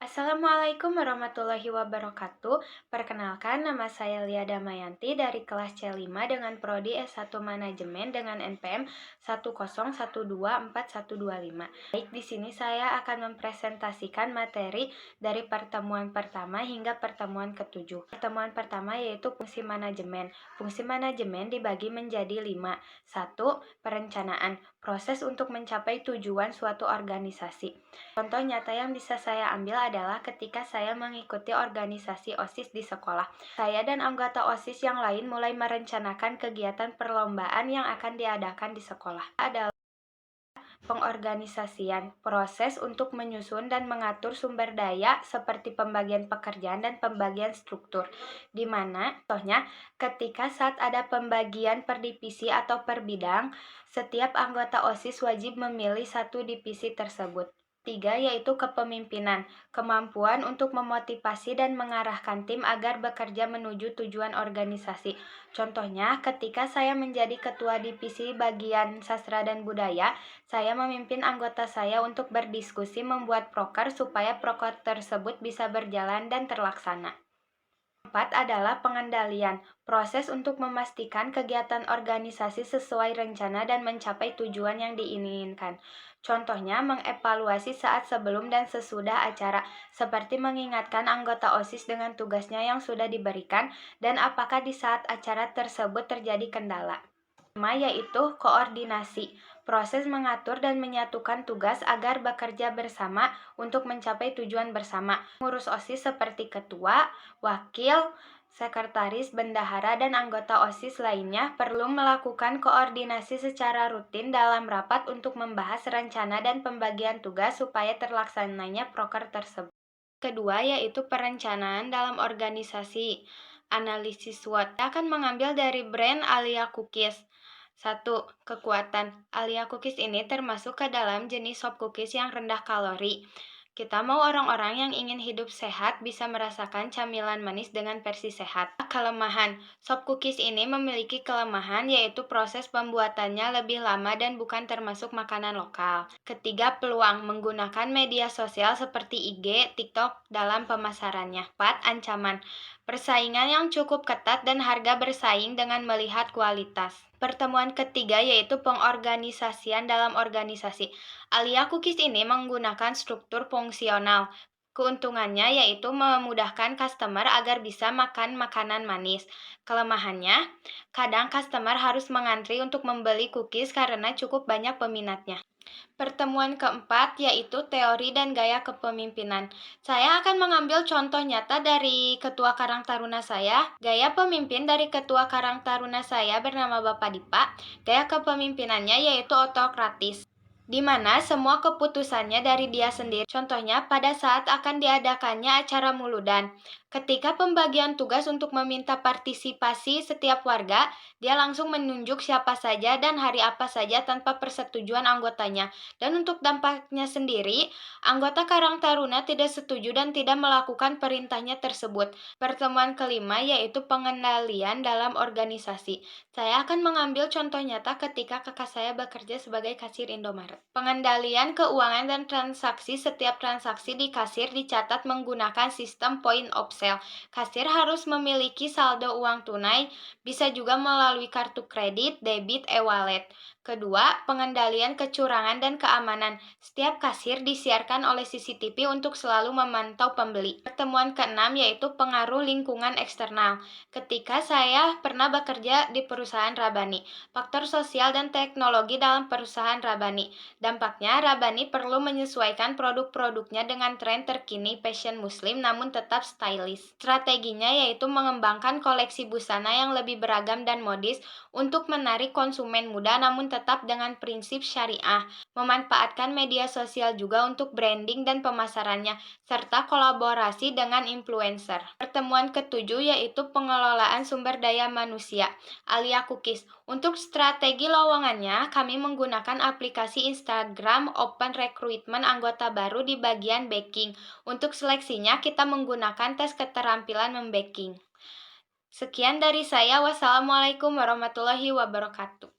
Assalamualaikum warahmatullahi wabarakatuh. Perkenalkan, nama saya Lia Damayanti dari kelas C5 dengan prodi S1 Manajemen dengan NPM 1012425. Baik, di sini saya akan mempresentasikan materi dari pertemuan pertama hingga pertemuan ketujuh. Pertemuan pertama yaitu fungsi manajemen. Fungsi manajemen dibagi menjadi 5. 1. Perencanaan, proses untuk mencapai tujuan suatu organisasi. Contoh nyata yang bisa saya ambil adalah ketika saya mengikuti organisasi OSIS di sekolah. Saya dan anggota OSIS yang lain mulai merencanakan kegiatan perlombaan yang akan diadakan di sekolah. Adalah pengorganisasian, proses untuk menyusun dan mengatur sumber daya seperti pembagian pekerjaan dan pembagian struktur. Di mana, contohnya, ketika saat ada pembagian per divisi atau per bidang, setiap anggota OSIS wajib memilih satu divisi tersebut. 3. Yaitu kepemimpinan, kemampuan untuk memotivasi dan mengarahkan tim agar bekerja menuju tujuan organisasi. Contohnya, ketika saya menjadi ketua divisi bagian sastra dan budaya, saya memimpin anggota saya untuk berdiskusi membuat proker supaya proker tersebut bisa berjalan dan terlaksana. 4 adalah pengendalian, proses untuk memastikan kegiatan organisasi sesuai rencana dan mencapai tujuan yang diinginkan. Contohnya, mengevaluasi saat sebelum dan sesudah acara, seperti mengingatkan anggota OSIS dengan tugasnya yang sudah diberikan dan apakah di saat acara tersebut terjadi kendala. 5. Yaitu koordinasi, proses mengatur dan menyatukan tugas agar bekerja bersama untuk mencapai tujuan bersama. Pengurus OSIS seperti ketua, wakil, sekretaris, bendahara, dan anggota OSIS lainnya perlu melakukan koordinasi secara rutin dalam rapat untuk membahas rencana dan pembagian tugas supaya terlaksananya proker tersebut. Kedua, yaitu perencanaan dalam organisasi. Analisis SWOT akan mengambil dari brand Alia Cookies. 1. Kekuatan. Alia Cookies ini termasuk ke dalam jenis sop cookies yang rendah kalori. Kita mau orang-orang yang ingin hidup sehat bisa merasakan camilan manis dengan versi sehat. Kelemahan. Sop cookies ini memiliki kelemahan yaitu proses pembuatannya lebih lama dan bukan termasuk makanan lokal. Ketiga, peluang menggunakan media sosial seperti IG, TikTok dalam pemasarannya. 4. Ancaman. Persaingan yang cukup ketat dan harga bersaing dengan melihat kualitas. Pertemuan ketiga yaitu pengorganisasian dalam organisasi. Alia Cookies ini menggunakan struktur fungsional. Keuntungannya yaitu memudahkan customer agar bisa makan makanan manis. Kelemahannya, kadang customer harus mengantri untuk membeli cookies karena cukup banyak peminatnya. Pertemuan keempat yaitu teori dan gaya kepemimpinan. Saya akan mengambil contoh nyata dari Ketua Karang Taruna saya. Gaya pemimpin dari Ketua Karang Taruna saya bernama Bapak Dipa. Gaya kepemimpinannya yaitu otokratis, di mana semua keputusannya dari dia sendiri. Contohnya, pada saat akan diadakannya acara muludan, ketika pembagian tugas untuk meminta partisipasi setiap warga, dia langsung menunjuk siapa saja dan hari apa saja tanpa persetujuan anggotanya. Dan untuk dampaknya sendiri, anggota Karang Taruna tidak setuju dan tidak melakukan perintahnya tersebut. Pertemuan kelima yaitu pengendalian dalam organisasi. Saya akan mengambil contoh nyata ketika kakak saya bekerja sebagai kasir Indomaret. Pengendalian keuangan dan transaksi. Setiap transaksi di kasir dicatat menggunakan sistem point of sale. Kasir harus memiliki saldo uang tunai, bisa juga melalui kartu kredit, debit, e-wallet. Kedua, pengendalian kecurangan dan keamanan. Setiap kasir disiarkan oleh CCTV untuk selalu memantau pembeli. Pertemuan keenam yaitu pengaruh lingkungan eksternal. Ketika saya pernah bekerja di perusahaan Rabani, faktor sosial dan teknologi dalam perusahaan Rabani. Dampaknya, Rabani perlu menyesuaikan produk-produknya dengan tren terkini fashion muslim namun tetap stylish. Strateginya yaitu mengembangkan koleksi busana yang lebih beragam dan modis untuk menarik konsumen muda namun tetap dengan prinsip syariah. Memanfaatkan media sosial juga untuk branding dan pemasarannya, serta kolaborasi dengan influencer. Pertemuan ketujuh yaitu pengelolaan sumber daya manusia, Alia Cookies. Untuk strategi lowongannya, kami menggunakan aplikasi Instagram Open Recruitment anggota baru di bagian backing. Untuk seleksinya, kita menggunakan tes keterampilan membacking. Sekian dari saya. Wassalamualaikum warahmatullahi wabarakatuh.